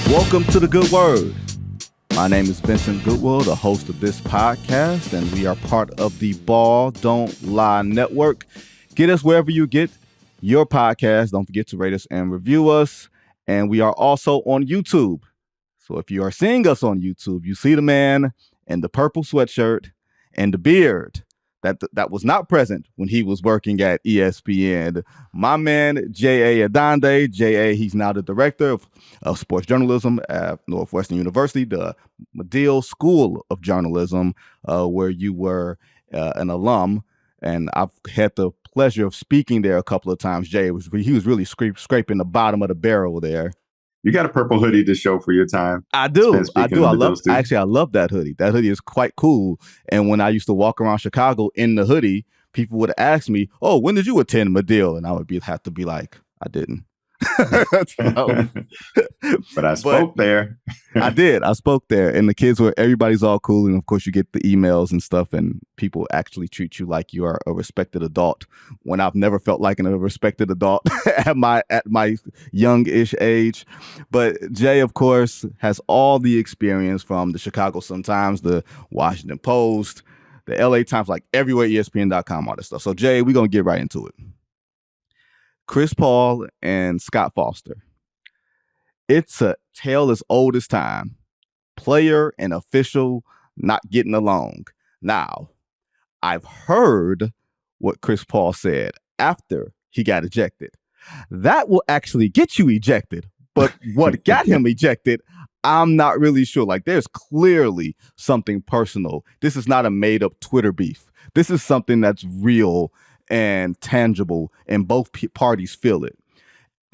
Welcome to The Good Word. My name is Vincent Goodwill, the host of this podcast, and we are part of the Ball Don't Lie Network. Get us wherever you get your podcast. Don't forget to rate us and review us. And we are also on YouTube. So if you are seeing us on YouTube, you see the man in the purple sweatshirt and the beard that was not present when he was working at ESPN. My man, J.A. Adande. J.A., he's now the director of sports journalism at Northwestern University, the Medill School of Journalism, where you were an alum. And I've had the pleasure of speaking there a couple of times. He was really scraping the bottom of the barrel there. You got a purple hoodie to show for your time. I do. I love that hoodie. That hoodie is quite cool. And when I used to walk around Chicago in the hoodie, people would ask me, "Oh, when did you attend Medill?" And I would have to be like, "I didn't." But I spoke there. I did. I spoke there, and the kids everybody's all cool, and of course you get the emails and stuff, and people actually treat you like you are a respected adult. When I've never felt like a respected adult at my youngish age. But Jay, of course, has all the experience from the Chicago Sun-Times, the Washington Post, the LA Times, like everywhere, ESPN.com, all this stuff. So Jay, we're gonna get right into it. Chris Paul and Scott Foster. It's a tale as old as time. Player and official not getting along. Now, I've heard what Chris Paul said after he got ejected. That will actually get you ejected. But what got him ejected, I'm not really sure. Like, there's clearly something personal. This is not a made-up Twitter beef. This is something that's real and tangible, and both parties feel it.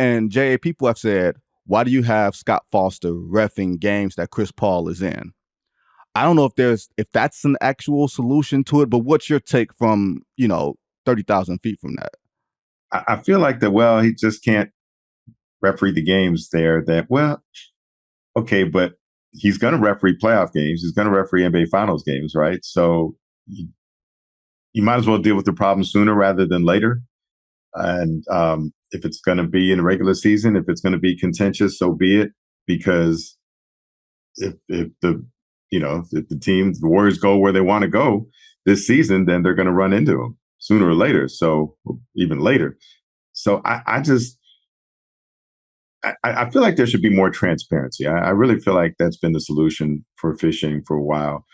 And Jay, people have said, why do you have Scott Foster reffing games that Chris Paul is in? I don't know if that's an actual solution to it, but what's your take from 30,000 feet from that? I feel like he just can't referee the games there. Okay, but he's going to referee playoff games. He's going to referee NBA Finals games, right? So you might as well deal with the problem sooner rather than later. And if it's going to be in the regular season, if it's going to be contentious, so be it. Because if the Warriors go where they want to go this season, then they're going to run into them sooner or later. So even later. So I feel like there should be more transparency. I really feel like that's been the solution for officiating for a while.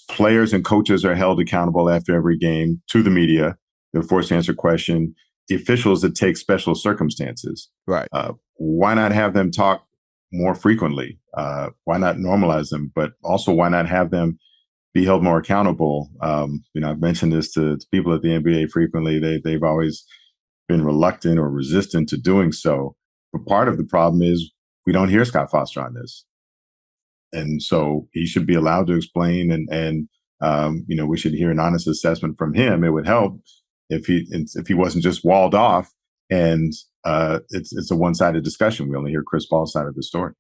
Players and coaches are held accountable after every game to the media. They're forced to answer questions. The officials, it takes special circumstances. Right. Why not have them talk more frequently? Why not normalize them? But also, why not have them be held more accountable? I've mentioned this to people at the NBA frequently. They've always been reluctant or resistant to doing so. But part of the problem is we don't hear Scott Foster on this. And so he should be allowed to explain, and we should hear an honest assessment from him. It would help if he wasn't just walled off and it's a one-sided discussion. We only hear Chris Paul's side of the story.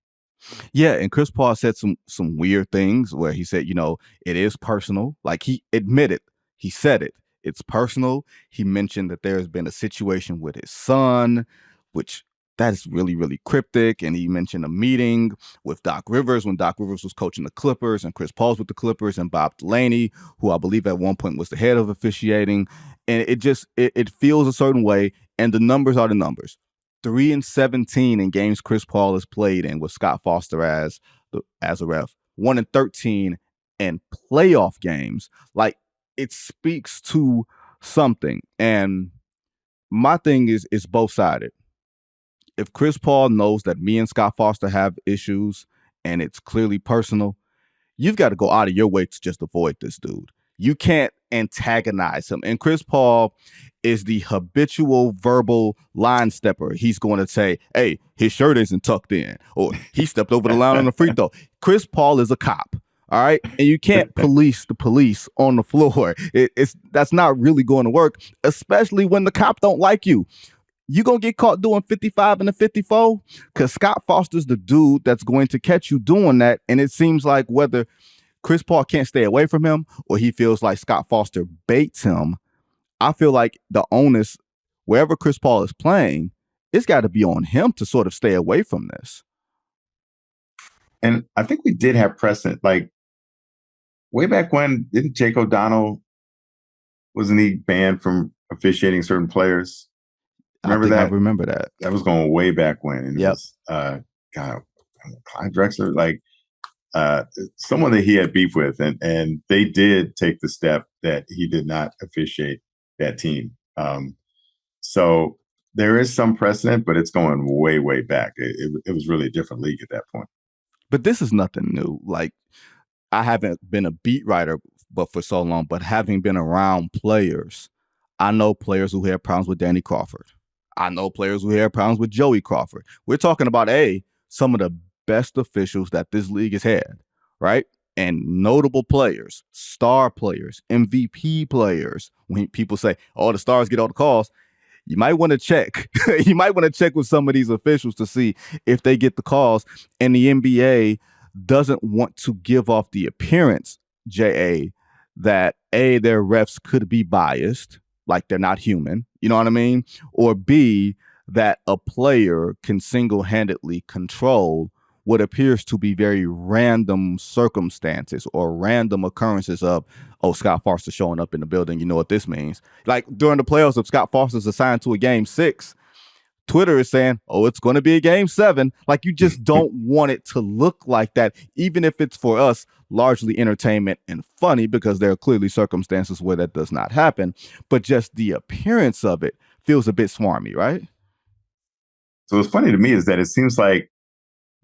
Yeah, and Chris Paul said some weird things where he said, it is personal. Like, he admitted, he said it. It's personal. He mentioned that there has been a situation with his son, which that is really, really cryptic. And he mentioned a meeting with Doc Rivers when Doc Rivers was coaching the Clippers, and Chris Paul's with the Clippers, and Bob Delaney, who I believe at one point was the head of officiating. And it feels a certain way. And the numbers are the numbers. 3-17 in games Chris Paul has played in with Scott Foster as a ref. 1-13 in playoff games. Like, it speaks to something. And my thing is both-sided. If Chris Paul knows that me and Scott Foster have issues and it's clearly personal, you've got to go out of your way to just avoid this dude. You can't antagonize him. And Chris Paul is the habitual verbal line stepper. He's going to say, hey, his shirt isn't tucked in, or he stepped over the line on the free throw. Chris Paul is a cop. All right. And you can't police the police on the floor. That's not really going to work, especially when the cop don't like you. You gonna get caught doing 55 and a 54? Because Scott Foster's the dude that's going to catch you doing that. And it seems like whether Chris Paul can't stay away from him or he feels like Scott Foster baits him, I feel like the onus, wherever Chris Paul is playing, it's got to be on him to sort of stay away from this. And I think we did have precedent, like way back when, didn't Jake O'Donnell, wasn't he banned from officiating certain players? I Remember think I that? remember that. That was going way back when. And it Yep. was, God, Clyde Drexler, like someone that he had beef with. And they did take the step that he did not officiate that team. So there is some precedent, but it's going way, way back. It was really a different league at that point. But this is nothing new. Like, I haven't been a beat writer but for so long, but having been around players, I know players who had problems with Danny Crawford. I know players who had problems with Joey Crawford. We're talking about some of the best officials that this league has had, right? And notable players, star players, MVP players. When people say, "Oh, the stars get all the calls," you might want to check. You might want to check with some of these officials to see if they get the calls. And the NBA doesn't want to give off the appearance, JA, that their refs could be biased, like they're not human, you know what I mean? Or B, that a player can single-handedly control what appears to be very random circumstances or random occurrences of, oh, Scott Foster showing up in the building. You know what this means? Like during the playoffs, if Scott Foster's assigned to a game 6, Twitter is saying, oh, it's going to be a game 7. Like, you just don't want it to look like that, even if it's for us largely entertainment and funny, because there are clearly circumstances where that does not happen. But just the appearance of it feels a bit swarmy, right? So what's funny to me is that it seems like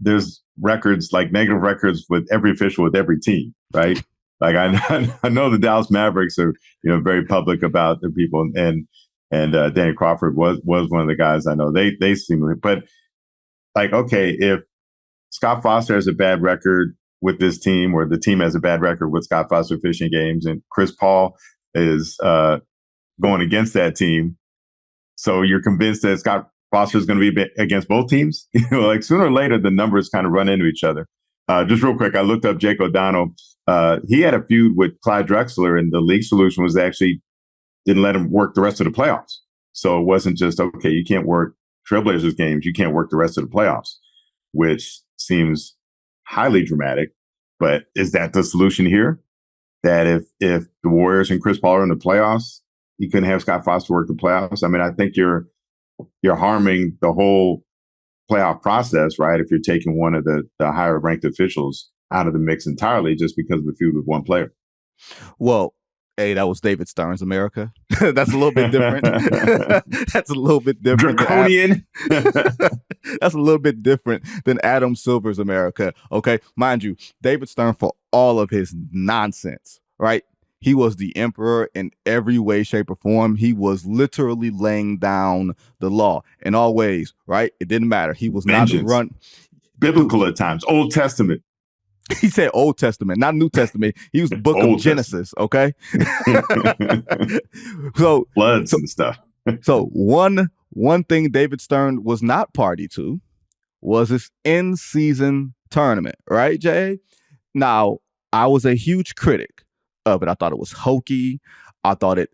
there's records, like negative records with every official with every team, right? Like I know the Dallas Mavericks are, very public about their people, and Danny Crawford was one of the guys I know. They seem, but like, okay, if Scott Foster has a bad record with this team, or the team has a bad record with Scott Foster fishing games, and Chris Paul is going against that team, so you're convinced that Scott Foster is going to be against both teams. Like sooner or later, the numbers kind of run into each other. Just real quick, I looked up Jake O'Donnell. He had a feud with Clyde Drexler, and the league solution was actually didn't let him work the rest of the playoffs. So it wasn't just, okay, you can't work Trailblazers games, you can't work the rest of the playoffs, which seems highly dramatic. But is that the solution here? That if the Warriors and Chris Paul are in the playoffs, you couldn't have Scott Foster work the playoffs? I mean, I think you're harming the whole playoff process, right? If you're taking one of the higher ranked officials out of the mix entirely just because of the feud with one player. Well, hey, that was David Stern's America. That's a little bit different. That's a little bit different. Draconian. That's a little bit different than Adam Silver's America. Okay. Mind you, David Stern, for all of his nonsense, right? He was the emperor in every way, shape, or form. He was literally laying down the law in all ways, right? It didn't matter. He was Vengeance. not run biblical at times, Old Testament. He said Old Testament, not New Testament. He was the book of Genesis, okay? So floods and stuff. So one thing David Stern was not party to was his in-season tournament, right, Jay? Now, I was a huge critic of it. I thought it was hokey. I thought it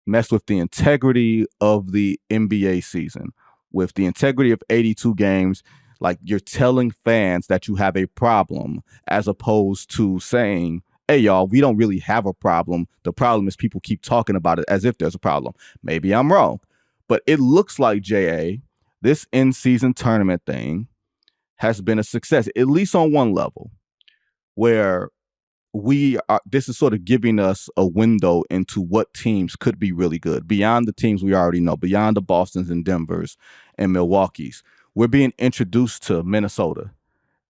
messed with the integrity of the NBA season, with the integrity of 82 games. Like, you're telling fans that you have a problem, as opposed to saying, hey, y'all, we don't really have a problem. The problem is people keep talking about it as if there's a problem. Maybe I'm wrong. But it looks like, JA, this in-season tournament thing has been a success, at least on one level, where this is sort of giving us a window into what teams could be really good beyond the teams we already know, beyond the Bostons and Denvers and Milwaukee's. We're being introduced to Minnesota,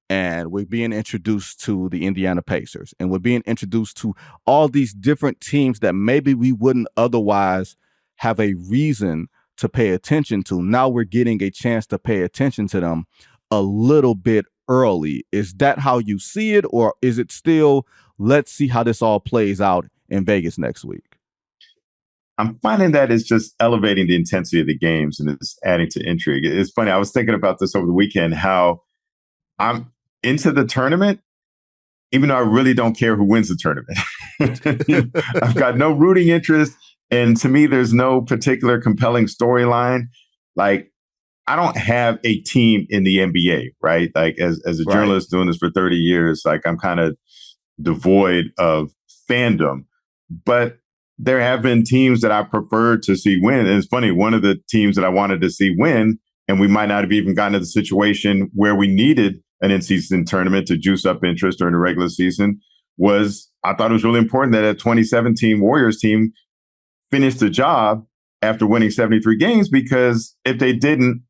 and we're being introduced to the Indiana Pacers, and we're being introduced to all these different teams that maybe we wouldn't otherwise have a reason to pay attention to. Now we're getting a chance to pay attention to them a little bit early. Is that how you see it, or is it still, let's see how this all plays out in Vegas next week? I'm finding that it's just elevating the intensity of the games, and it's adding to intrigue. It's funny. I was thinking about this over the weekend, how I'm into the tournament, even though I really don't care who wins the tournament. I've got no rooting interest. And to me, there's no particular compelling storyline. Like, I don't have a team in the NBA, right? Like as a journalist doing this for 30 years, like I'm kind of devoid of fandom. But there have been teams that I preferred to see win. And it's funny, one of the teams that I wanted to see win, and we might not have even gotten to the situation where we needed an in-season tournament to juice up interest during the regular season, was I thought it was really important that a 2017 Warriors team finished the job after winning 73 games, because if they didn't,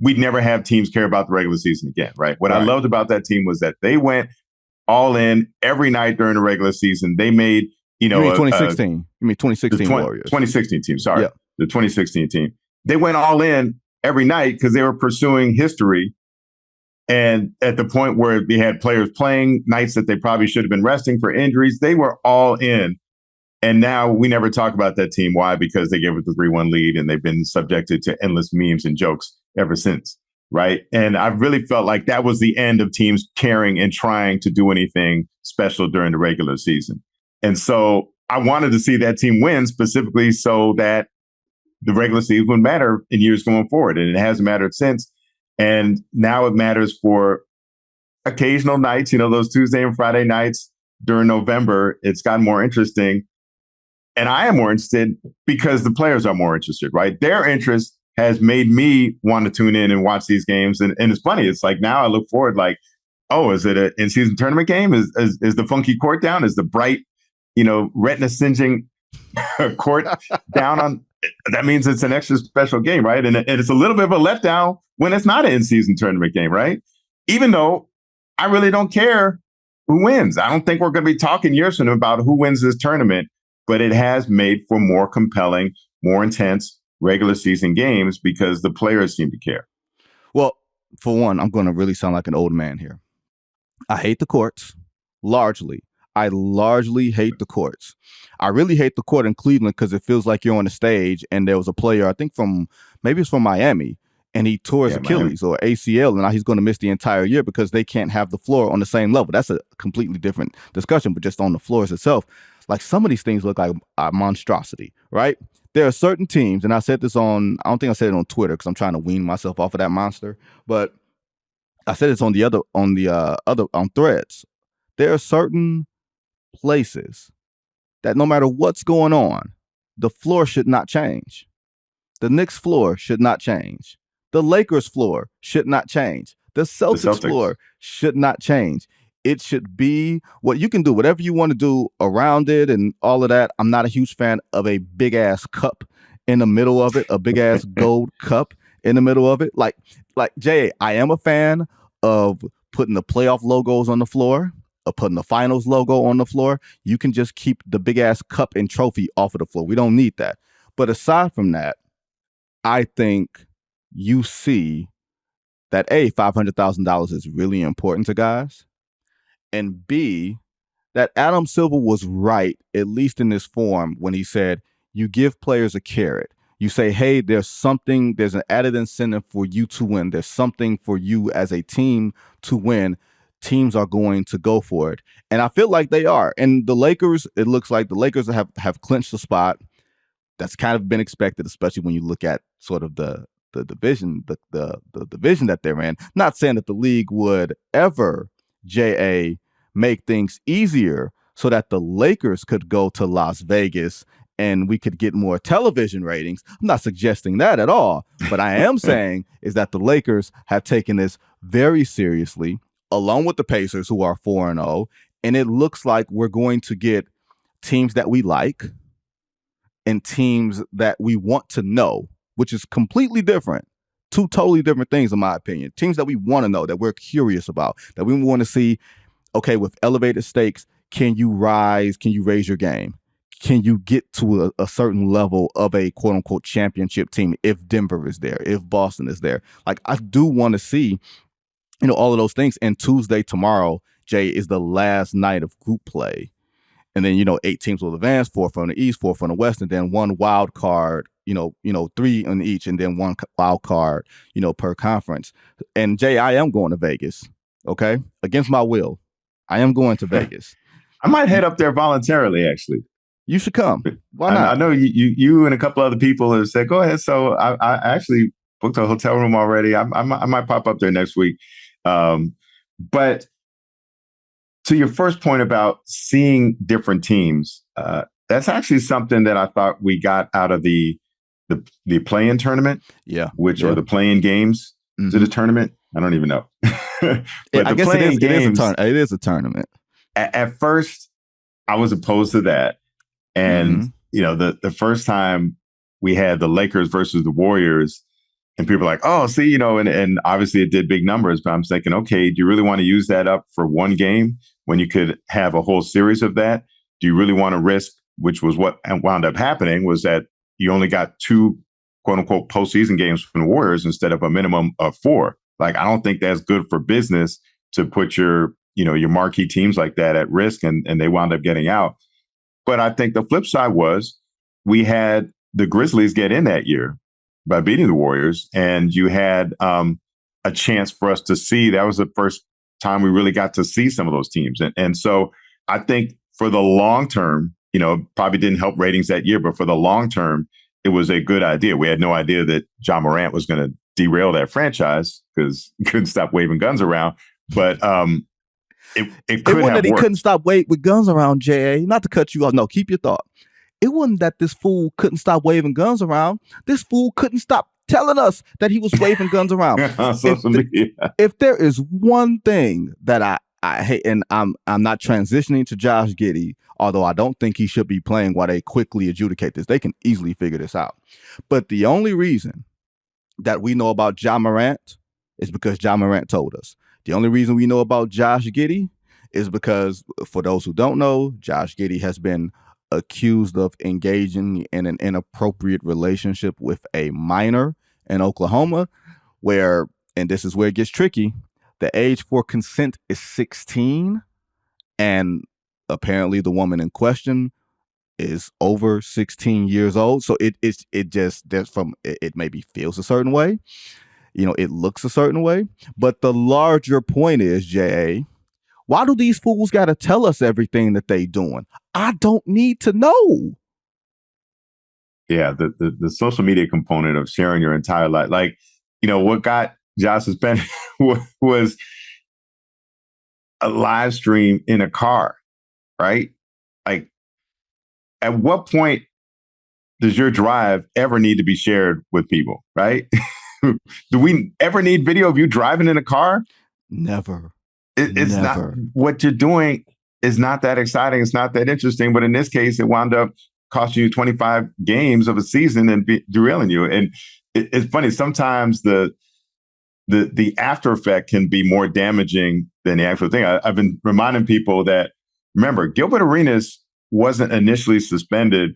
we'd never have teams care about the regular season again, right? What I loved about that team was that they went all in every night during the regular season. They made, you mean 2016? You mean 2016 Warriors? 2016 team, sorry. Yeah. The 2016 team. They went all in every night because they were pursuing history. And at the point where they had players playing nights that they probably should have been resting for injuries, they were all in. And now we never talk about that team. Why? Because they gave it the 3-1 lead and they've been subjected to endless memes and jokes ever since. Right. And I really felt like that was the end of teams caring and trying to do anything special during the regular season. And so I wanted to see that team win specifically so that the regular season would matter in years going forward. And it hasn't mattered since. And now it matters for occasional nights, those Tuesday and Friday nights during November. It's gotten more interesting. And I am more interested because the players are more interested, right? Their interest has made me want to tune in and watch these games. And it's funny. It's like now I look forward like, oh, is it an in-season tournament game? Is the funky court down? Is the bright, retina singeing court down on? That means it's an extra special game, right? And it's a little bit of a letdown when it's not an in-season tournament game, right? Even though I really don't care who wins. I don't think we're going to be talking years from now about who wins this tournament, but it has made for more compelling, more intense regular season games because the players seem to care. Well, for one, I'm going to really sound like an old man here. I hate the courts, largely. I largely hate the courts. I really hate the court in Cleveland because it feels like you're on the stage and there was a player, I think maybe it's from Miami, and he tore his Achilles or ACL, and now he's going to miss the entire year because they can't have the floor on the same level. That's a completely different discussion, but just on the floors itself, like some of these things look like a monstrosity, right? There are certain teams, and I said this I don't think I said it on Twitter because I'm trying to wean myself off of that monster, but I said it's on Threads. There are certain places that no matter what's going on, the floor should not change. The Knicks floor should not change. The Lakers floor should not change. The Celtics floor should not change. It should be what you can do, whatever you want to do around it and all of that. I'm not a huge fan of a big ass cup in the middle of it, a big ass gold cup in the middle of it. Like Jay, I am a fan of putting the playoff logos on the floor, of putting the finals logo on the floor. You can just keep the big ass cup and trophy off of the floor. We don't need that. But aside from that, I think you see that A, $500,000 is really important to guys. And B, that Adam Silver was right, at least in this form, when he said, you give players a carrot. You say, hey, there's an added incentive for you to win. There's something for you as a team to win. Teams are going to go for it. And I feel like they are. And the Lakers, it looks like the Lakers have clinched the spot. That's kind of been expected, especially when you look at sort of the division, the division that they're in. Not saying that the league would ever, make things easier so that the Lakers could go to Las Vegas and we could get more television ratings. I'm not suggesting that at all. But I am saying is that the Lakers have taken this very seriously, along with the Pacers, who are 4-0. And it looks like we're going to get teams that we like and teams that we want to know, which is completely different. Two totally different things, in my opinion. Teams that we want to know, that we're curious about, that we want to see, okay, with elevated stakes, can you rise? Can you raise your game? Can you get to a certain level of a quote unquote championship team if Denver is there, if Boston is there? Like, I do want to see, all of those things. And Tuesday, tomorrow, Jay, is the last night of group play. And then, 8 teams will advance, 4 from the East, 4 from the West, and then 1 wild card, 3 in each, and then 1 wild card, per conference. And Jay, I am going to Vegas, okay? Against my will. I am going to Vegas. I might head up there voluntarily, actually. You should come. Why not? I know you and a couple other people have said, go ahead. So I actually booked a hotel room already. I might pop up there next week. But to your first point about seeing different teams, that's actually something that I thought we got out of the play-in tournament. Yeah. Or the play-in games. Mm-hmm. Is it a tournament? I don't even know. But I guess it is a tournament. At first, I was opposed to that. And, the first time we had the Lakers versus the Warriors, and people were like, oh, see, and obviously it did big numbers, but I'm thinking, okay, do you really want to use that up for one game when you could have a whole series of that? Do you really want to risk, which was what wound up happening, was that you only got 2, quote unquote, postseason games from the Warriors instead of a minimum of 4. Like, I don't think that's good for business to put your marquee teams like that at risk, and they wound up getting out. But I think the flip side was we had the Grizzlies get in that year by beating the Warriors, and you had a chance for us to see. That was the first time we really got to see some of those teams. And so I think for the long term, probably didn't help ratings that year, but for the long term, it was a good idea. We had no idea that Ja Morant was going to derail that franchise because he couldn't stop waving guns around. But it could have worked. He couldn't stop with guns around, J.A. Not to cut you off. No, keep your thought. It wasn't that this fool couldn't stop waving guns around. This fool couldn't stop telling us that he was waving guns around. If there is one thing that I hate, and I'm not transitioning to Josh Giddey, although I don't think he should be playing while they quickly adjudicate this. They can easily figure this out. But the only reason that we know about Ja Morant is because Ja Morant told us. The only reason we know about Josh Giddey is because, for those who don't know, Josh Giddey has been accused of engaging in an inappropriate relationship with a minor in Oklahoma, where, and this is where it gets tricky, the age for consent is 16, and apparently the woman in question is over 16 years old. So it maybe feels a certain way, it looks a certain way. But the larger point is, J.A., why do these fools got to tell us everything that they doing? I don't need to know. Yeah, the social media component of sharing your entire life. Like, what got Josh suspended was a live stream in a car, right? Like, at what point does your drive ever need to be shared with people, right? Do we ever need video of you driving in a car? Never. It's Never. Not what you're doing is not that exciting. It's not that interesting. But in this case, it wound up costing you 25 games of a season and derailing you. And it's funny. Sometimes the after effect can be more damaging than the actual thing. I've been reminding people that, remember, Gilbert Arenas wasn't initially suspended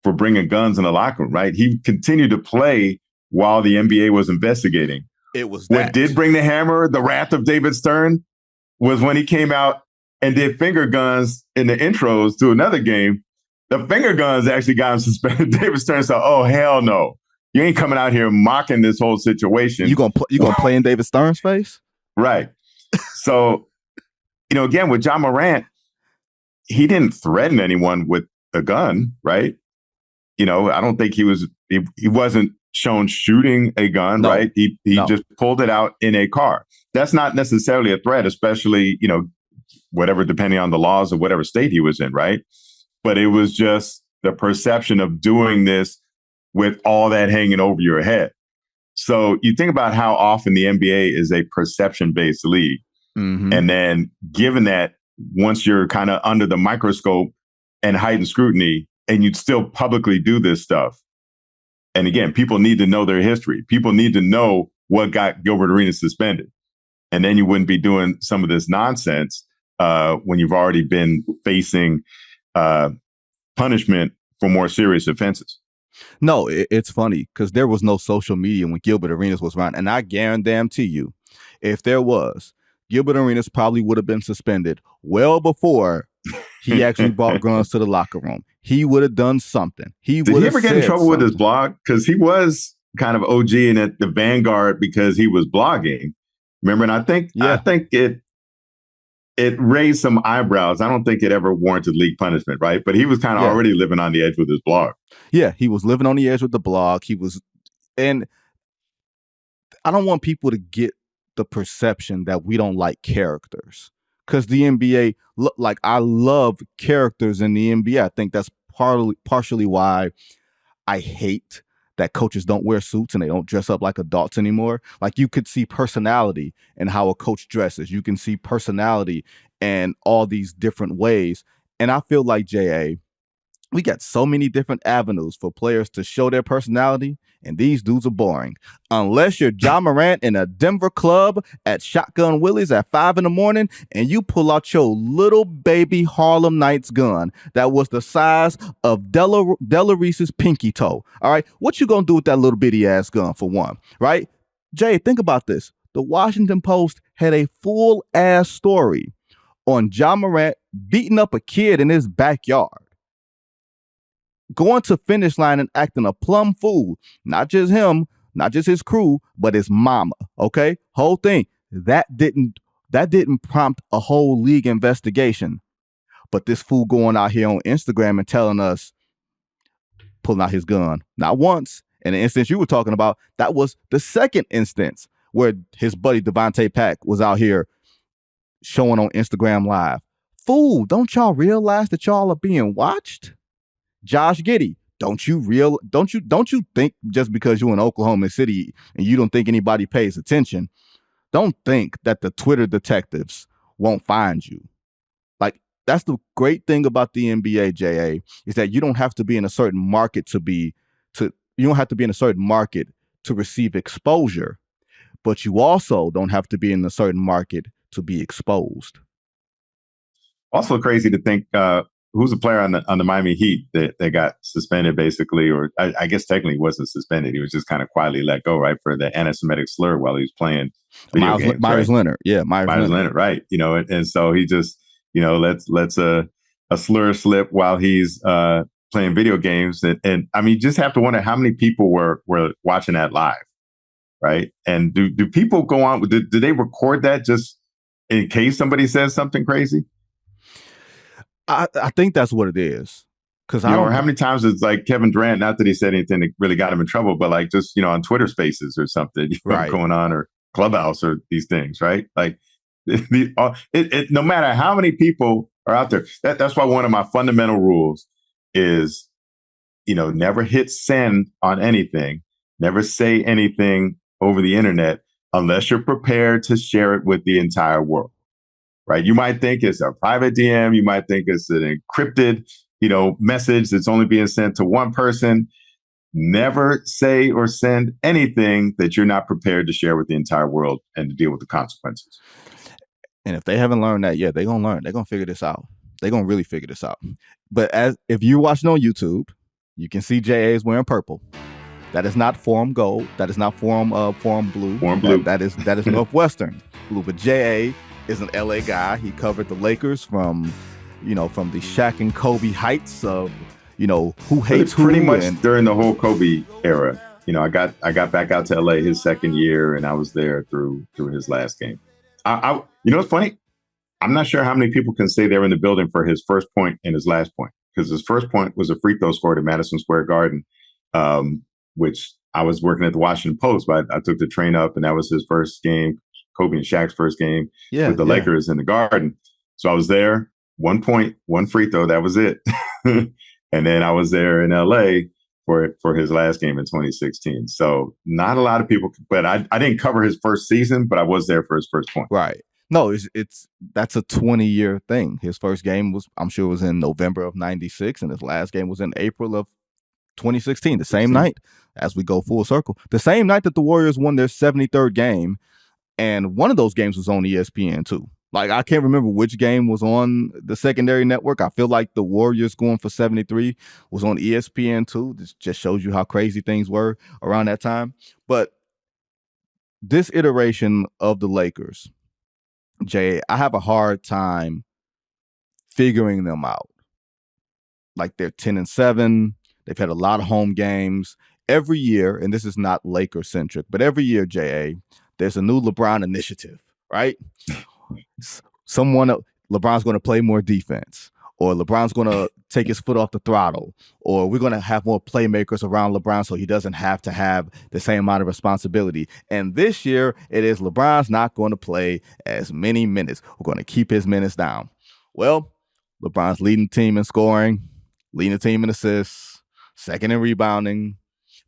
for bringing guns in the locker room, right? He continued to play while the NBA was investigating. It was what did bring the hammer, the wrath of David Stern, was when he came out and did finger guns in the intros to another game. The finger guns actually got him suspended. David Stern said, "Oh, hell no. You ain't coming out here mocking this whole situation." You gonna play in David Stern's face? Right. So, again, with Ja Morant, he didn't threaten anyone with a gun, right? I don't think he wasn't shown shooting a gun, no. Right? He just pulled it out in a car. That's not necessarily a threat, especially, whatever, depending on the laws of whatever state he was in, right? But it was just the perception of doing this with all that hanging over your head. So you think about how often the NBA is a perception-based league. Mm-hmm. And then given that once you're kind of under the microscope and heightened scrutiny, and you'd still publicly do this stuff. And again, people need to know their history. People need to know what got Gilbert Arenas suspended. And then you wouldn't be doing some of this nonsense when you've already been facing punishment for more serious offenses. No, it's funny because there was no social media when Gilbert Arenas was around. And I guarantee you, if there was, Gilbert Arenas probably would have been suspended well before he actually brought guns to the locker room. He would have done something. Did he ever get in trouble with his blog? Because he was kind of OG and at the vanguard because he was blogging. Remember? And I think it raised some eyebrows. I don't think it ever warranted league punishment, right? But he was kind of already living on the edge with his blog. Yeah, he was living on the edge with the blog. And I don't want people to get the perception that we don't like characters, because the NBA, like, I love characters in the NBA. I think that's partially why I hate that coaches don't wear suits and they don't dress up like adults anymore. Like, you could see personality in how a coach dresses. You can see personality in all these different ways. And I feel like, JA, we got so many different avenues for players to show their personality, and these dudes are boring. Unless you're Ja Morant in a Denver club at Shotgun Willie's at 5 a.m. and you pull out your little baby Harlem Nights gun that was the size of Della Reese's pinky toe. All right, what you gonna do with that little bitty ass gun, for one? Right, Jay? Think about this. The Washington Post had a full ass story on Ja Morant beating up a kid in his backyard, going to finish line and acting a plum fool. Not just him, not just his crew, but his mama. Okay, whole thing. That didn't prompt a whole league investigation. But this fool going out here on Instagram and telling us, pulling out his gun, not once. In the instance you were talking about, that was the second instance where his buddy Devontae Pack was out here showing on Instagram Live. Fool, don't y'all realize that y'all are being watched? Josh Giddey, don't you think just because you're in Oklahoma City and you don't think anybody pays attention, don't think that the Twitter detectives won't find you. Like, that's the great thing about the NBA, JA, is that you don't have to be in a certain market to receive exposure, but you also don't have to be in a certain market to be exposed. Also crazy to think who's a player on the Miami Heat that got suspended, basically, or I guess technically he wasn't suspended. He was just kind of quietly let go, right, for the anti-Semitic slur while he was playing video games. Myers Leonard, yeah, Myers Leonard, right? And so he just lets a slur slip while he's playing video games, and I mean, you just have to wonder how many people were watching that live, right? And do people go on? Do they record that just in case somebody says something crazy? I think that's what it is. Because or how many times it's like Kevin Durant, not that he said anything that really got him in trouble, but like just on Twitter Spaces or something right, going on, or Clubhouse or these things, right? Like no matter how many people are out there, that's why one of my fundamental rules is never hit send on anything, never say anything over the internet unless you're prepared to share it with the entire world. Right. You might think it's a private DM. You might think it's an encrypted, message that's only being sent to one person. Never say or send anything that you're not prepared to share with the entire world and to deal with the consequences. And if they haven't learned that yet, they're going to learn. They're going to figure this out. They're going to really figure this out. But if you're watching on YouTube, you can see JA is wearing purple. That is not Forum Gold. That is not Forum Blue. Forum Blue. That is Northwestern Blue. But JA is an LA guy. He covered the Lakers from the Shaq and Kobe heights of, who hates who. Pretty much during the whole Kobe era. I got back out to LA his second year, and I was there through his last game. What's funny? I'm not sure how many people can say they were in the building for his first point and his last point, because his first point was a free throw scored at Madison Square Garden, which I was working at the Washington Post, but I took the train up, and that was his first game. Kobe and Shaq's first game with the Lakers in the Garden. So I was there, 1 point, one free throw, that was it. And then I was there in LA for his last game in 2016. So not a lot of people, but I didn't cover his first season, but I was there for his first point. Right. No, that's a 20-year thing. His first game was in November of 96, and his last game was in April of 2016, the same night, as we go full circle. The same night that the Warriors won their 73rd game. And one of those games was on ESPN too. Like, I can't remember which game was on the secondary network. I feel like the Warriors going for 73 was on ESPN too. This just shows you how crazy things were around that time. But this iteration of the Lakers, Jay, I have a hard time figuring them out. Like, they're 10-7. They've had a lot of home games every year, and this is not Laker centric, but every year, Jay, there's a new LeBron initiative, right? LeBron's going to play more defense, or LeBron's going to take his foot off the throttle, or we're going to have more playmakers around LeBron so he doesn't have to have the same amount of responsibility. And this year, it is LeBron's not going to play as many minutes. We're going to keep his minutes down. Well, LeBron's leading the team in scoring, leading the team in assists, second in rebounding,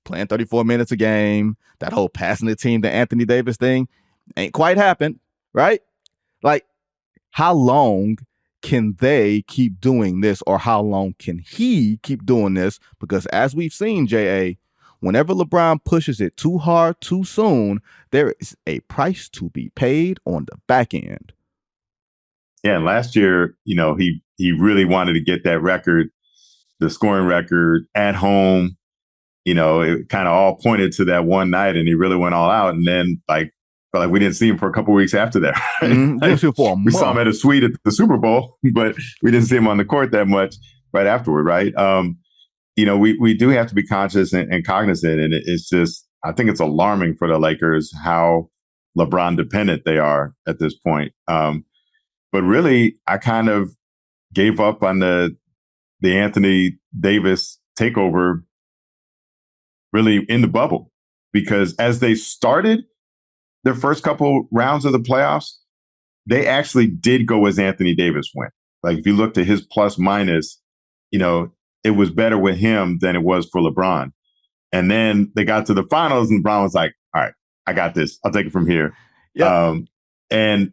playing 34 minutes a game. That whole passing the team to Anthony Davis thing ain't quite happened, right? Like, how long can they keep doing this, or how long can he keep doing this? Because as we've seen, J.A., whenever LeBron pushes it too hard, too soon, there is a price to be paid on the back end. Yeah, and last year, he really wanted to get that record, the scoring record at home. It kind of all pointed to that one night, and he really went all out. And then, we didn't see him for a couple of weeks after that. Right? Mm-hmm. We saw him at a suite at the Super Bowl, but we didn't see him on the court that much right afterward, right? We do have to be conscious and cognizant, and it's just, I think it's alarming for the Lakers how LeBron dependent they are at this point. But really, I kind of gave up on the Anthony Davis takeover really in the bubble, because as they started their first couple rounds of the playoffs, they actually did go as Anthony Davis went. Like, if you looked at his plus minus, it was better with him than it was for LeBron. And then they got to the finals, and LeBron was like, all right, I got this. I'll take it from here. Yep. And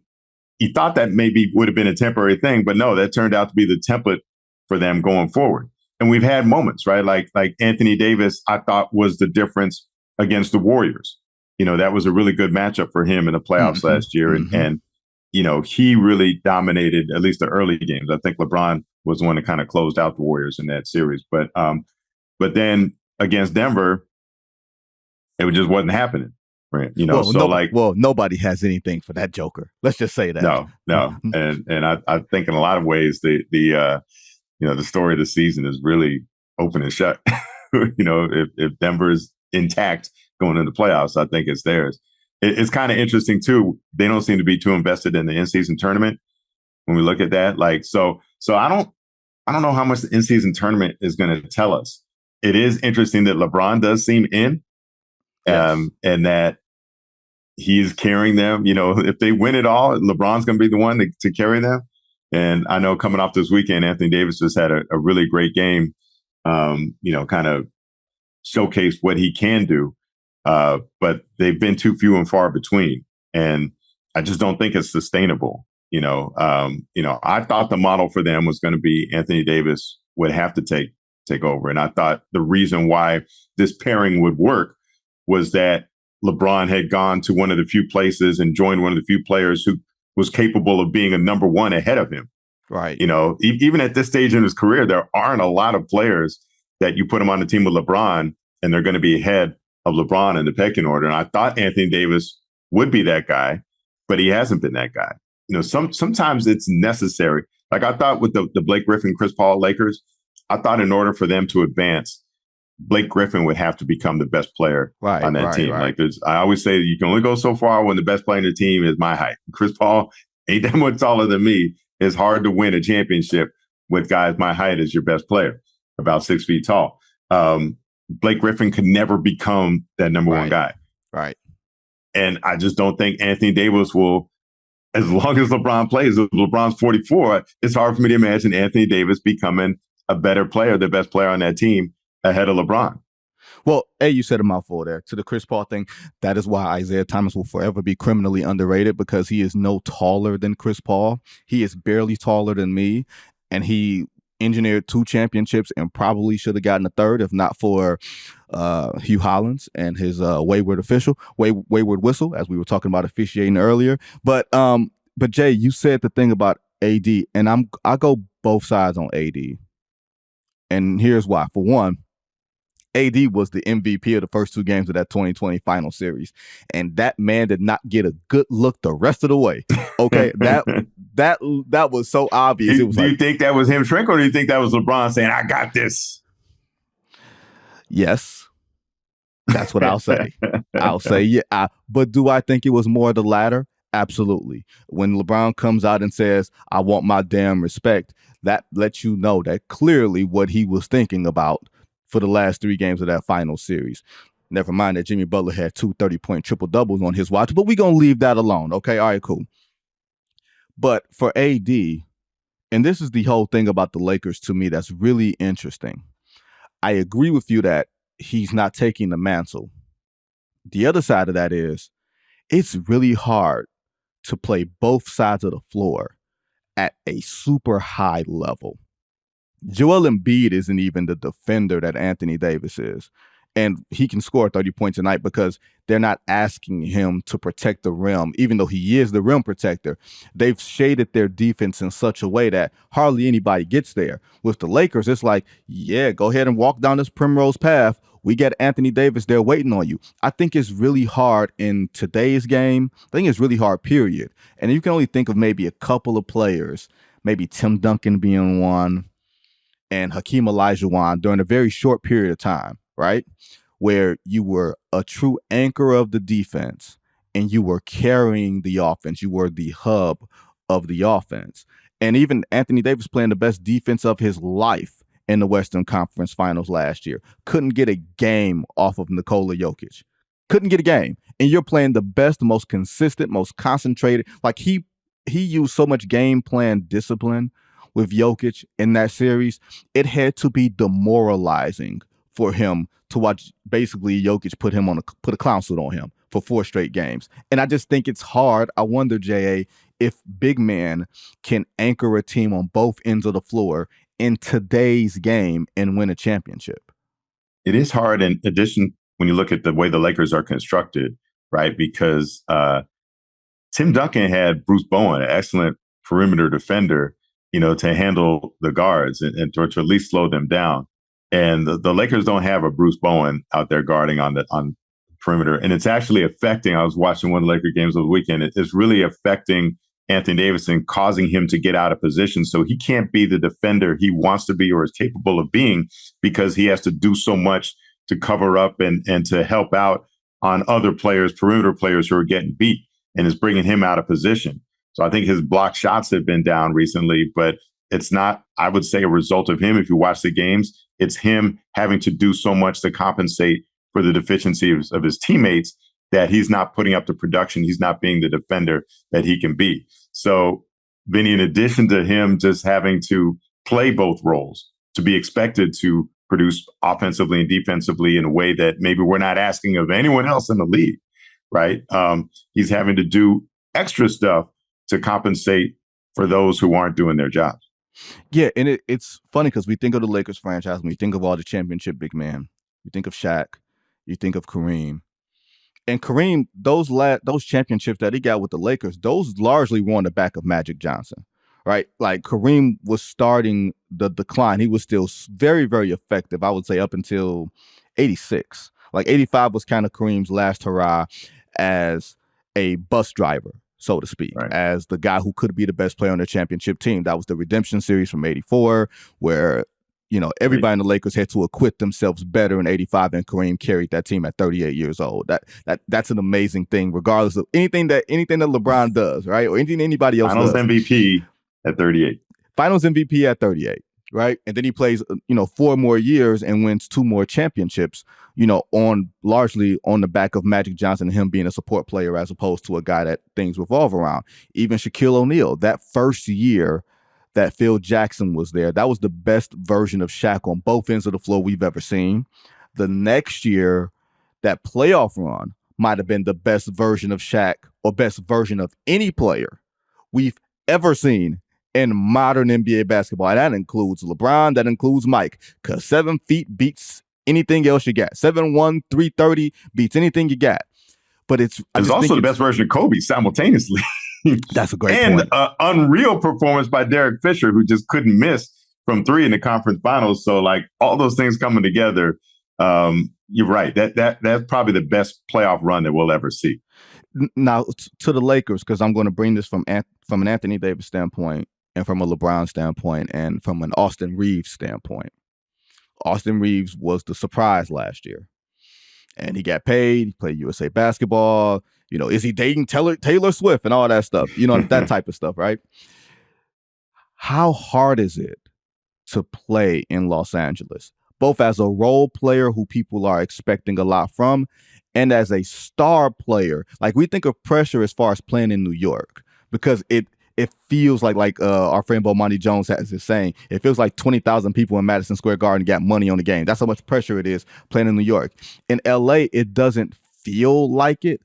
he thought that maybe would have been a temporary thing, but no, that turned out to be the template for them going forward. And we've had moments, right? Like Anthony Davis, I thought, was the difference against the Warriors. That was a really good matchup for him in the playoffs last year. And he really dominated at least the early games. I think LeBron was the one that kind of closed out the Warriors in that series. But then against Denver, it just wasn't happening. Right. Nobody has anything for that Joker. Let's just say that. No. And I think in a lot of ways, the story of the season is really open and shut. If Denver's intact going into the playoffs, I think it's theirs. It's kind of interesting too. They don't seem to be too invested in the in-season tournament when we look at that. So I don't know how much the in-season tournament is going to tell us. It is interesting that LeBron does seem in, and that he's carrying them. If they win it all, LeBron's going to be the one to carry them. And I know coming off this weekend, Anthony Davis just had a really great game, kind of showcased what he can do. But they've been too few and far between. And I just don't think it's sustainable. I thought the model for them was going to be Anthony Davis would have to take over. And I thought the reason why this pairing would work was that LeBron had gone to one of the few places and joined one of the few players who was capable of being a number one ahead of him. Right. Even at this stage in his career, there aren't a lot of players that you put him on the team with LeBron and they're going to be ahead of LeBron in the pecking order. And I thought Anthony Davis would be that guy, but he hasn't been that guy. Sometimes it's necessary. Like I thought with the Blake Griffin, Chris Paul Lakers, I thought in order for them to advance, Blake Griffin would have to become the best player on that team. Right. Like I always say, you can only go so far when the best player on the team is my height. Chris Paul ain't that much taller than me. It's hard to win a championship with guys my height as your best player, about 6 feet tall. Blake Griffin could never become that number one guy. Right. And I just don't think Anthony Davis will, as long as LeBron plays, if LeBron's 44, it's hard for me to imagine Anthony Davis becoming a better player, the best player on that team ahead of LeBron. Well, you said a mouthful there. To the Chris Paul thing, that is why Isaiah Thomas will forever be criminally underrated, because he is no taller than Chris Paul. He is barely taller than me, and he engineered 2 championships and probably should have gotten a third if not for Hugh Hollins and his wayward whistle, as we were talking about officiating earlier. But Jay, you said the thing about AD, and I go both sides on AD. And here's why. For one, AD was the MVP of the first 2 games of that 2020 final series. And that man did not get a good look the rest of the way. Okay. that was so obvious. Do you think that was him shrinking, or do you think that was LeBron saying, I got this? Yes. That's what I'll say. I'll say, yeah. But do I think it was more the latter? Absolutely. When LeBron comes out and says, I want my damn respect, that lets you know that clearly what he was thinking about for the last 3 games of that final series. Never mind that Jimmy Butler had 2 30-point triple doubles on his watch, but we're going to leave that alone. Okay. All right, cool. But for AD, and this is the whole thing about the Lakers to me that's really interesting. I agree with you that he's not taking the mantle. The other side of that is it's really hard to play both sides of the floor at a super high level. Joel Embiid isn't even the defender that Anthony Davis is. And he can score 30 points a night because they're not asking him to protect the rim, even though he is the rim protector. They've shaded their defense in such a way that hardly anybody gets there. With the Lakers, it's like, yeah, go ahead and walk down this primrose path. We get Anthony Davis there waiting on you. I think it's really hard in today's game. I think it's really hard, period. And you can only think of maybe a couple of players, maybe Tim Duncan being one, and Hakeem Olajuwon during a very short period of time, right? Where you were a true anchor of the defense and you were carrying the offense. You were the hub of the offense. And even Anthony Davis playing the best defense of his life in the Western Conference Finals last year. Couldn't get a game off of Nikola Jokic. Couldn't get a game. And you're playing the best, most consistent, most concentrated. Like he used so much game plan discipline with Jokic in that series. It had to be demoralizing for him to watch basically Jokic put a clown suit on him for 4 straight games. And I just think it's hard. I wonder, J.A., if big men can anchor a team on both ends of the floor in today's game and win a championship. It is hard in addition when you look at the way the Lakers are constructed, right? Because Tim Duncan had Bruce Bowen, an excellent perimeter defender, to handle the guards and to at least slow them down. And the Lakers don't have a Bruce Bowen out there guarding on perimeter. And it's actually affecting, I was watching one of the Laker games over the weekend, it's really affecting Anthony Davis and causing him to get out of position. So he can't be the defender he wants to be or is capable of being because he has to do so much to cover up and to help out on other players, perimeter players who are getting beat, and is bringing him out of position. So I think his block shots have been down recently, but it's not, I would say, a result of him. If you watch the games, it's him having to do so much to compensate for the deficiencies of his teammates that he's not putting up the production. He's not being the defender that he can be. So, Vinny, in addition to him just having to play both roles, to be expected to produce offensively and defensively in a way that maybe we're not asking of anyone else in the league, right? He's having to do extra stuff to compensate for those who aren't doing their jobs. Yeah, and it's funny because we think of the Lakers franchise, when we think of all the championship big men, you think of Shaq, you think of Kareem. And Kareem, those championships that he got with the Lakers, those largely were on the back of Magic Johnson, right? Like Kareem was starting the decline. He was still very, very effective, I would say, up until 86. Like 85 was kind of Kareem's last hurrah as a bus driver, so to speak, right, as the guy who could be the best player on the championship team. That was the redemption series from 84, where everybody in the Lakers had to acquit themselves better in 85, and Kareem carried that team at 38 years old. That's an amazing thing, regardless of anything that LeBron does, right? Or anything anybody else does. Finals MVP at 38. Finals MVP at 38, right? And then he plays, 4 more years and wins 2 more championships, largely on the back of Magic Johnson and him being a support player as opposed to a guy that things revolve around. Even Shaquille O'Neal, that first year that Phil Jackson was there, that was the best version of Shaq on both ends of the floor we've ever seen. The next year, that playoff run might have been the best version of Shaq or best version of any player we've ever seen in modern NBA basketball. And that includes LeBron, that includes Mike, because 7 feet beats anything else you got. 7'1", 330 beats anything you got. But it's also the best version of Kobe simultaneously. That's a great point. And unreal performance by Derek Fisher, who just couldn't miss from 3 in the conference finals. So, like, all those things coming together, you're right. That's probably the best playoff run that we'll ever see. Now, to the Lakers, because I'm going to bring this from an Anthony Davis standpoint and from a LeBron standpoint and from an Austin Reeves standpoint. Austin Reeves was the surprise last year. And he got paid. He played USA basketball. Is he dating Taylor Swift and all that stuff? That type of stuff, right? How hard is it to play in Los Angeles, both as a role player who people are expecting a lot from, and as a star player? Like, we think of pressure as far as playing in New York, because it feels like our friend Bomani Jones has is saying, it feels like 20,000 people in Madison Square Garden got money on the game. That's how much pressure it is playing in New York. In LA, it doesn't feel like it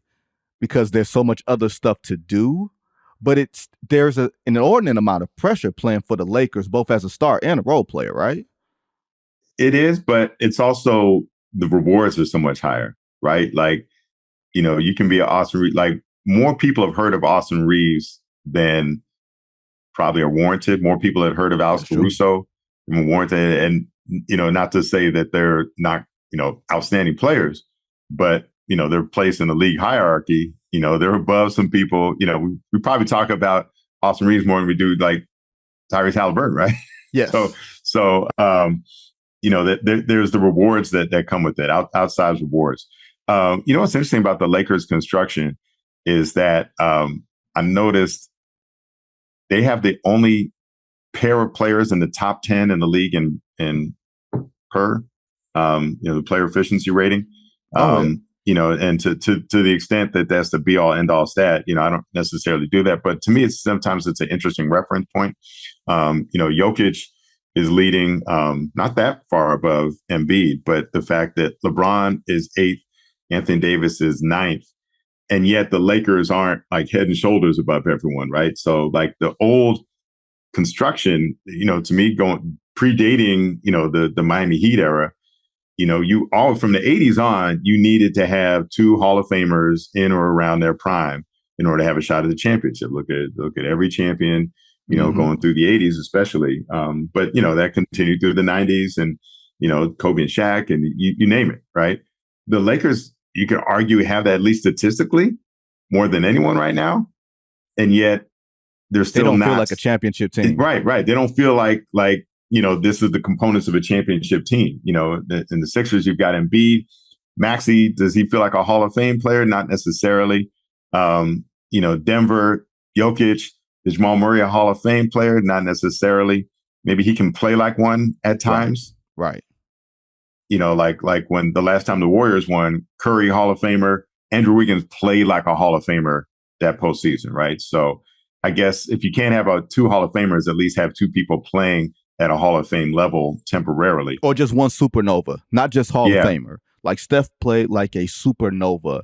because there's so much other stuff to do. But there's an inordinate amount of pressure playing for the Lakers, both as a star and a role player, right? It is, but it's also the rewards are so much higher, right? Like, you can be an Austin Reeves. Like, more people have heard of Austin Reeves than probably are warranted. More people have heard of Alex Caruso than warranted. And, not to say that they're not, outstanding players, but, they're placed in the league hierarchy. They're above some people. We probably talk about Austin Reeves more than we do like Tyrese Halliburton, right? Yes. So there's the rewards that come with it, outside rewards. What's interesting about the Lakers construction is that I noticed they have the only pair of players in the top 10 in the league in per the player efficiency rating. And to the extent that that's the be all end all stat, I don't necessarily do that, but to me, sometimes it's an interesting reference point. Jokic is leading, not that far above Embiid, but the fact that LeBron is 8th, Anthony Davis is 9th, and yet the Lakers aren't like head and shoulders above everyone, right? So like the old construction, to me, predating, the Miami Heat era, you all from the 80s on, you needed to have 2 Hall of Famers in or around their prime in order to have a shot at the championship. Look at every champion, going through the 80s, especially. But that continued through the 90s, and Kobe and Shaq, and you name it, right? The Lakers, you could argue, have that, at least statistically, more than anyone right now, and yet they're still they don't not feel like a championship team. Right. They don't feel like this is the components of a championship team. In the Sixers, you've got Embiid. Maxey, does he feel like a Hall of Fame player? Not necessarily. Denver, Jokic, is Jamal Murray a Hall of Fame player? Not necessarily. Maybe he can play like one at times. Right. Like when the last time the Warriors won, Curry, Hall of Famer, Andrew Wiggins played like a Hall of Famer that postseason, right? So I guess if you can't have 2 Hall of Famers, at least have 2 people playing at a Hall of Fame level temporarily. Or just one supernova, not just Hall of Famer. Like Steph played like a supernova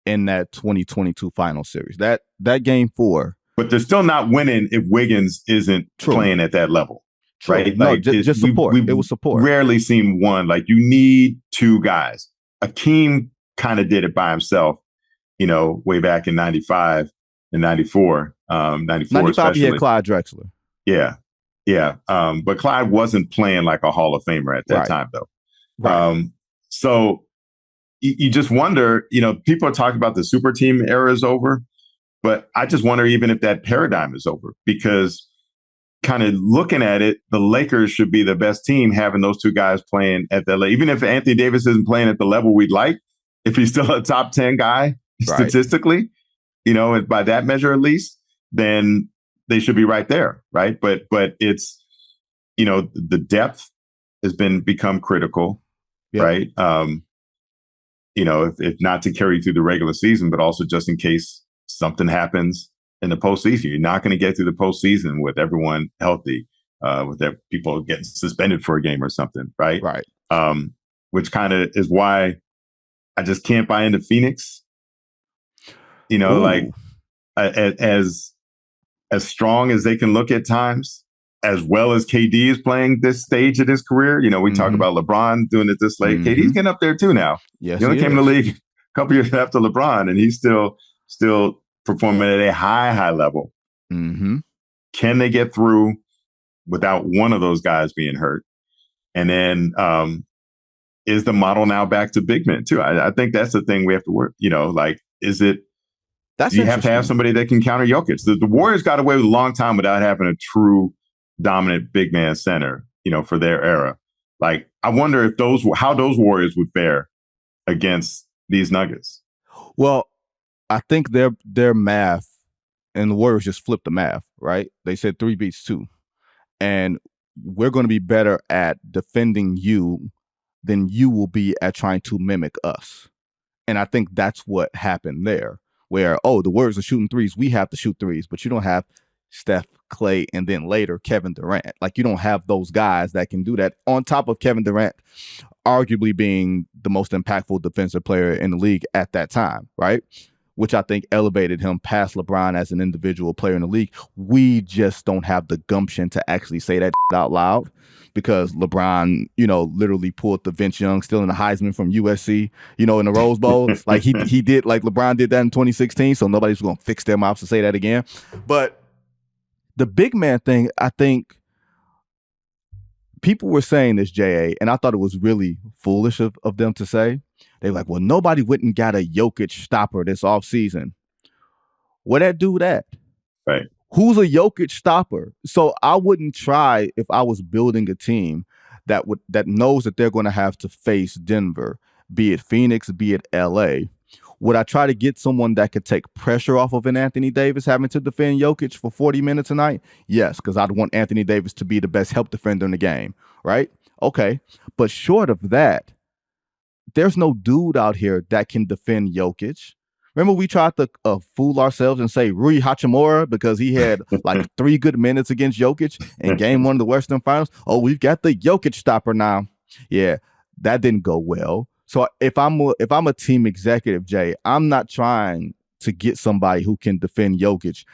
in that 2022 final series. That game 4. But they're still not winning if Wiggins isn't playing at that level. True. Right? No, just support. It was support. Rarely seen one. Like, you need 2 guys. Akeem kind of did it by himself, way back in 95 and 94. 94 especially. He had Clyde Drexler. Yeah. But Clyde wasn't playing like a Hall of Famer at that time, though. Right. So you just wonder, people are talking about the super team era is over, but I just wonder even if that paradigm is over, because kind of looking at it, the Lakers should be the best team having those 2 guys playing at that level. Even if Anthony Davis isn't playing at the level we'd like, if he's still a top 10 guy statistically, by that measure at least, then they should be right there, right? But it's, the depth has become critical, right? If not to carry through the regular season, but also just in case something happens in the postseason. You're not going to get through the postseason with everyone healthy, with their people getting suspended for a game or something, right? Right. Which kind of is why I just can't buy into Phoenix. Like as strong as they can look at times, as well as KD is playing this stage of his career. We talk about LeBron doing it this late. KD's getting up there too now. Yes, he only came in the league a couple years after LeBron, and he's still performing at a high level. Mm-hmm. Can they get through without one of those guys being hurt? And then is the model now back to big men too? I think that's the thing we have to work. Is it? Do you have to have somebody that can counter Jokic? The Warriors got away with a long time without having a true dominant big man center, for their era. Like, I wonder if how those Warriors would fare against these Nuggets. Well, I think their math and the Warriors just flipped the math, right? They said 3 beats 2. And we're going to be better at defending you than you will be at trying to mimic us. And I think that's what happened there, where, oh, the Warriors are shooting threes. We have to shoot threes, but you don't have Steph, Clay, and then later Kevin Durant. Like, you don't have those guys that can do that on top of Kevin Durant arguably being the most impactful defensive player in the league at that time, right? Which I think elevated him past LeBron as an individual player in the league. We just don't have the gumption to actually say that out loud because LeBron, literally pulled the Vince Young still in the Heisman from USC, in the Rose Bowl. Like he did, like LeBron did that in 2016. So nobody's going to fix their mouths to say that again. But the big man thing, I think people were saying this, J.A., and I thought it was really foolish of them to say. They're like, well, nobody went and got a Jokic stopper this offseason. What that do that? Right. Who's a Jokic stopper? So I wouldn't try if I was building a team that knows that they're going to have to face Denver, be it Phoenix, be it LA. Would I try to get someone that could take pressure off of an Anthony Davis having to defend Jokic for 40 minutes a night? Yes, because I'd want Anthony Davis to be the best help defender in the game, right? Okay. But short of that, there's no dude out here that can defend Jokic. Remember, we tried to fool ourselves and say Rui Hachimura because he had like 3 good minutes against Jokic in game 1 of the Western Finals. Oh, we've got the Jokic stopper now. Yeah, that didn't go well. So if I'm a team executive, Jay, I'm not trying to get somebody who can defend Jokic.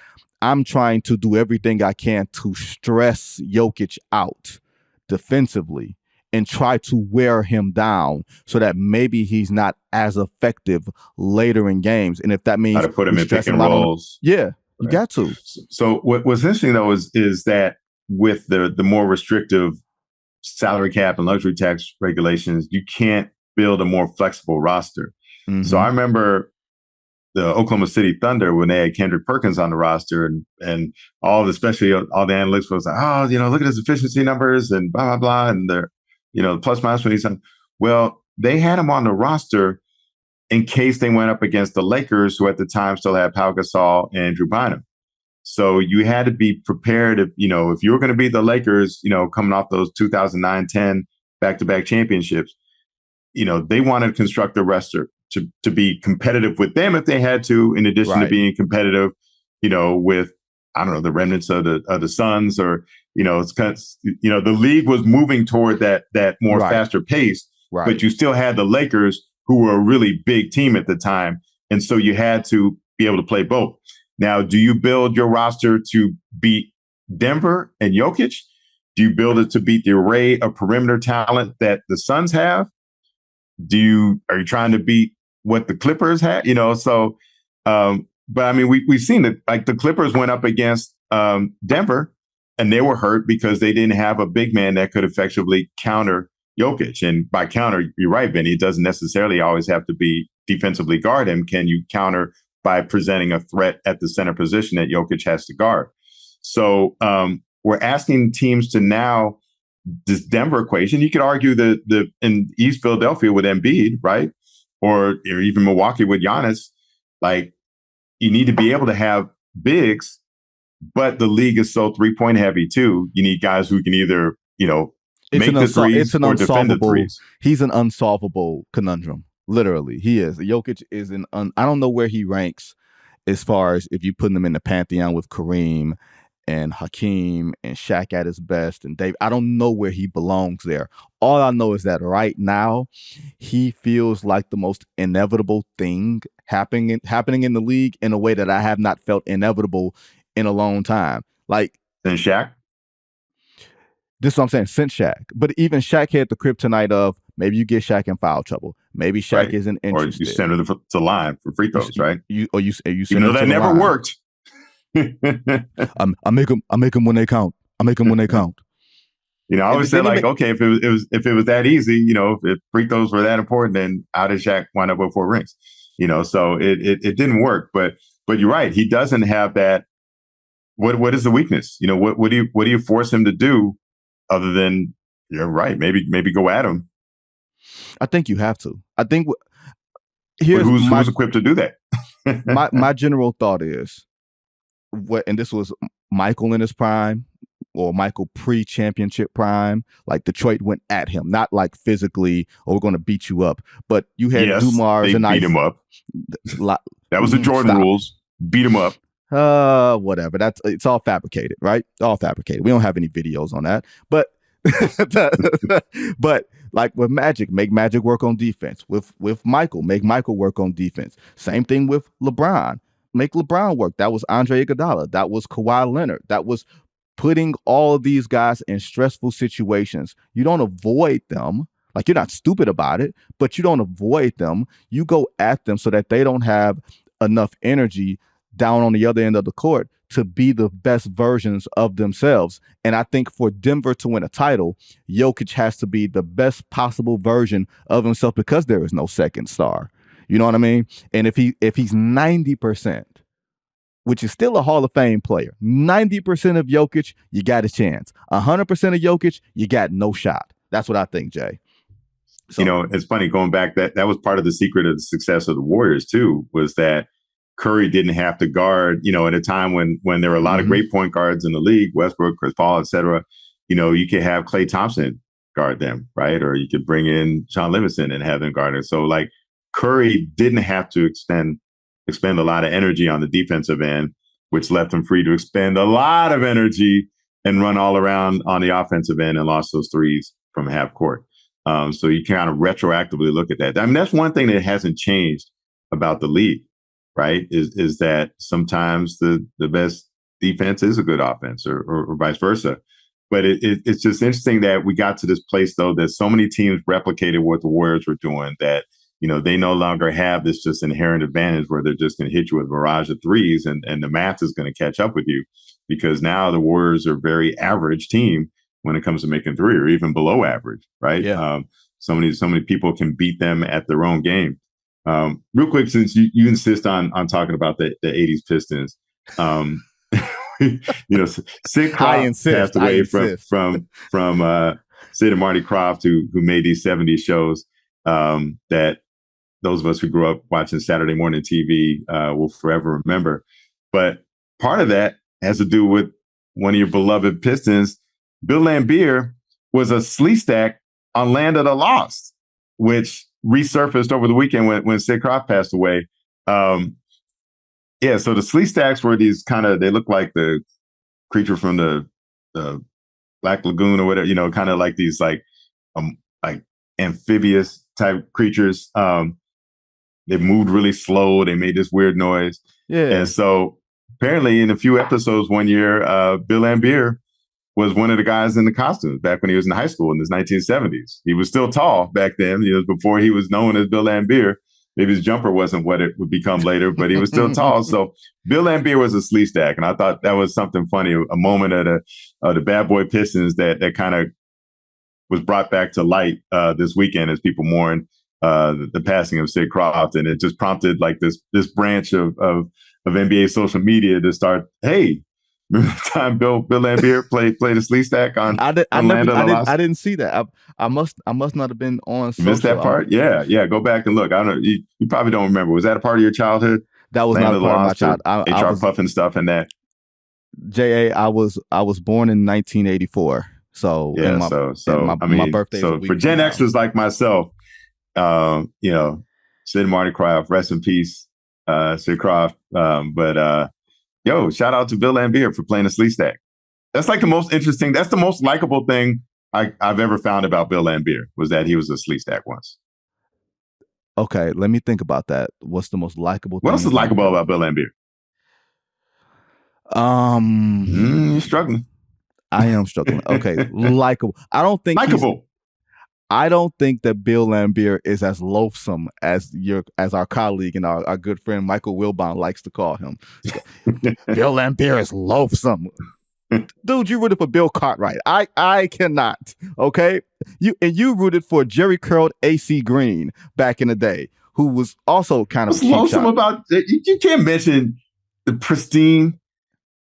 I'm trying to do everything I can to stress Jokic out defensively and try to wear him down so that maybe he's not as effective later in games. And if that means how to put him in pick and rolls. You got to. So what's interesting though is that with the more restrictive salary cap and luxury tax regulations, you can't build a more flexible roster. Mm-hmm. So I remember the Oklahoma City Thunder when they had Kendrick Perkins on the roster and especially all the analytics was like, oh, look at his efficiency numbers and blah, blah, blah. And they're, plus minus when he's on. Well, they had him on the roster in case they went up against the Lakers, who at the time still had Pau Gasol and Drew Bynum. So you had to be prepared if you were going to beat the Lakers, coming off those 2009-10 back-to-back championships, they wanted to construct the roster to be competitive with them if they had to, in addition to being competitive, with, I don't know, the remnants of the Suns or, it's kind of, the league was moving toward that more faster pace, but you still had the Lakers who were a really big team at the time. And so you had to be able to play both. Now, do you build your roster to beat Denver and Jokic? Do you build it to beat the array of perimeter talent that the Suns have? Are you trying to beat what the Clippers had? But I mean, we've seen that, like, the Clippers went up against Denver and they were hurt because they didn't have a big man that could effectively counter Jokic. And by counter, you're right, Benny, it doesn't necessarily always have to be defensively guard him. Can you counter by presenting a threat at the center position that Jokic has to guard? So we're asking teams to now, this Denver equation, you could argue that in East Philadelphia with Embiid, right? Or even Milwaukee with Giannis, like, you need to be able to have bigs, but the league is so 3-point heavy too. You need guys who can either, make the threes or defend the threes. He's an unsolvable conundrum. Literally, he is. Jokic is I don't know where he ranks as far as if you put him in the pantheon with Kareem and Hakeem and Shaq at his best and Dave. I don't know where he belongs there. All I know is that right now he feels like the most inevitable thing happening in the league in a way that I have not felt inevitable in a long time. Like, and Shaq? This is what I'm saying, since Shaq. But even Shaq had the kryptonite of maybe you get Shaq in foul trouble. Maybe Shaq isn't interested. Or you send her to line for free throws, right? You send that never worked. I make them when they count. I make them when they count. I always said, like, okay, if it was that easy, if free throws were that important, then how did Shaq wind up with 4 rings? So it didn't work. But you're right, he doesn't have that. What is the weakness? What do you force him to do other than, you're right, maybe go at him? I think you have to. I think who's equipped to do that? my general thought is and this was Michael in his prime or Michael pre-championship prime. Like Detroit went at him, not like physically, or we're going to beat you up. But you had Yes, Dumars they and beat him up. That was the Jordan rules. Beat him up. Whatever. It's all fabricated, right? All fabricated. We don't have any videos on that. But but like with Magic, make Magic work on defense. With Michael, make Michael work on defense. Same thing with LeBron. Make LeBron work. That was Andre Iguodala. That was Kawhi Leonard. That was putting all of these guys in stressful situations. You don't avoid them. Like, you're not stupid about it, but you don't avoid them. You go at them so that they don't have enough energy down on the other end of the court to be the best versions of themselves. And I think for Denver to win a title, Jokic has to be the best possible version of himself because there is no second star. You know what I mean? And if he's 90%, which is still a Hall of Fame player, 90% of Jokic, you got a chance. 100% of Jokic, you got no shot. That's what I think, Jay. So, you know, it's funny going back, that was part of the secret of the success of the Warriors too, was that Curry didn't have to guard, you know, at a time when there were a lot of great point guards in the league, Westbrook, Chris Paul, et cetera. You know, you could have Klay Thompson guard them, right? Or you could bring in Sean Livingston and have them guard it. So like Curry didn't have to expend a lot of energy on the defensive end, which left him free to expend a lot of energy and run all around on the offensive end and lost those threes from half court. So you kind of retroactively look at that. I mean, that's one thing that hasn't changed about the league, right? Is that sometimes the best defense is a good offense or vice versa. But it's just interesting that we got to this place, though, that so many teams replicated what the Warriors were doing, that, you know, they no longer have this just inherent advantage where they're just going to hit you with a barrage of threes and the math is going to catch up with you, because now the Warriors are a very average team when it comes to making three, or even below average, right? Yeah. So many people can beat them at their own game. Real quick, since you insist on talking about the 80s Pistons, you know, Sid Croft passed away from Sid and Marty Croft, who made these 70s shows that those of us who grew up watching Saturday morning TV will forever remember. But part of that has to do with one of your beloved Pistons. Bill Laimbeer was a sleestack on Land of the Lost, which resurfaced over the weekend when Sid Croft passed away. So the sleestacks were these they look like the creature from the Black Lagoon or whatever, you know, kind of like these like amphibious type creatures. They moved really slow. They made this weird noise. Yeah. And so apparently in a few episodes one year, Bill Laimbeer was one of the guys in the costumes back when he was in high school in the 1970s. He was still tall back then, you know, before he was known as Bill Laimbeer. Maybe his jumper wasn't what it would become later, but he was still tall. So Bill Laimbeer was a sleestack. And I thought that was something funny, a moment of the Bad Boy Pistons that kind of was brought back to light this weekend as people mourned the passing of Sid Croft. And it just prompted like this branch of NBA social media to start, hey, remember the time Bill Laimbeer played a sleestack on Land of the Lost? I didn't see that. I must not have been on social. You missed that part? Yeah. Go back and look. I don't know. You probably don't remember. Was that a part of your childhood? That was not a part of my childhood. HR Puffin stuff and that. J.A., I was born in 1984. So yeah, my birthday. So for Gen Xers like myself, you know, Sid and Marty Croft, rest in peace, Sid Croft. Yo, shout out to Bill Laimbeer for playing a sleestack. That's like the most interesting. That's the most likable thing I've ever found about Bill Laimbeer, was that he was a sleestack once. Okay, let me think about that. What's the most likable thing? What else is likable about Bill Laimbeer? You're struggling. I am struggling. Okay, likable. I don't think likable. I don't think that Bill Laimbeer is as loathsome as our colleague and our good friend Michael Wilbon likes to call him. Bill Laimbeer is loathsome. Dude, you rooted for Bill Cartwright. I cannot. Okay, you rooted for Jerry curled AC Green back in the day, who was also kind of loathsome about. You can't mention the pristine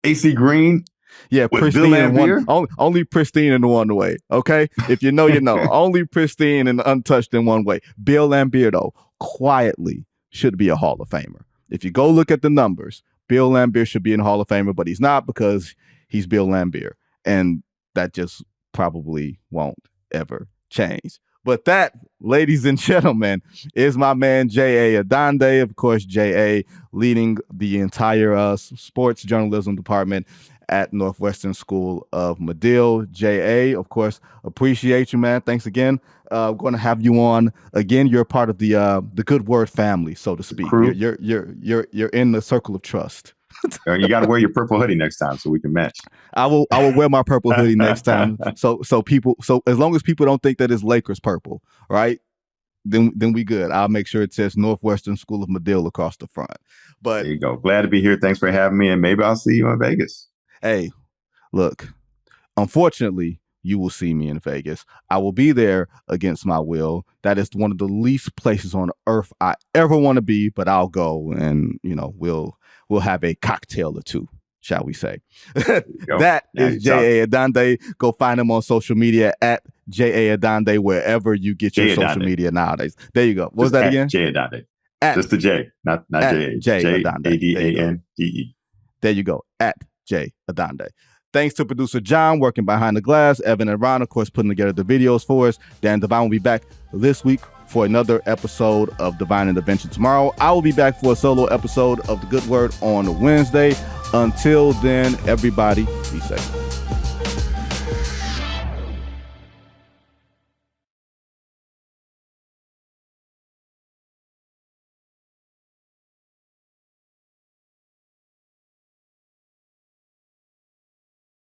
AC Green. Yeah, pristine in one, only pristine in one way. Okay, if you know, you know. Only pristine and untouched in one way. Bill Laimbeer, though, quietly should be a Hall of Famer. if you go look at the numbers, Bill Laimbeer should be in Hall of Famer, but he's not because he's Bill Laimbeer. And that just probably won't ever change. But that, ladies and gentlemen, is my man J.A. Adande. Of course, J.A. leading the entire sports journalism department at Northwestern School of Medill. J.A., of course, appreciate you, man. Thanks again. I'm going to have you on again. You're part of the Good Word family, so to speak. You're in the circle of trust. You got to wear your purple hoodie next time so we can match. I will wear my purple hoodie next time. So as long as people don't think that it's Lakers purple, right? Then we good. I'll make sure it says Northwestern School of Medill across the front. But there you go. Glad to be here. Thanks for having me, and maybe I'll see you in Vegas. Hey, look, unfortunately, you will see me in Vegas. I will be there against my will. That is one of the least places on earth I ever want to be, but I'll go, and we'll have a cocktail or two, shall we say. That is J.A. Adande. Go find him on social media at J.A. Adande, wherever you get your social media nowadays. There you go. What was that again? J. Adande. Just the J, not J. J. Adande. There you go. At J. Adande. Thanks to producer John working behind the glass, Evan and Ron, of course, putting together the videos for us. Dan Devine will be back this week for another episode of Divine Intervention tomorrow. I will be back for a solo episode of The Good Word on Wednesday. Until then, everybody, be safe.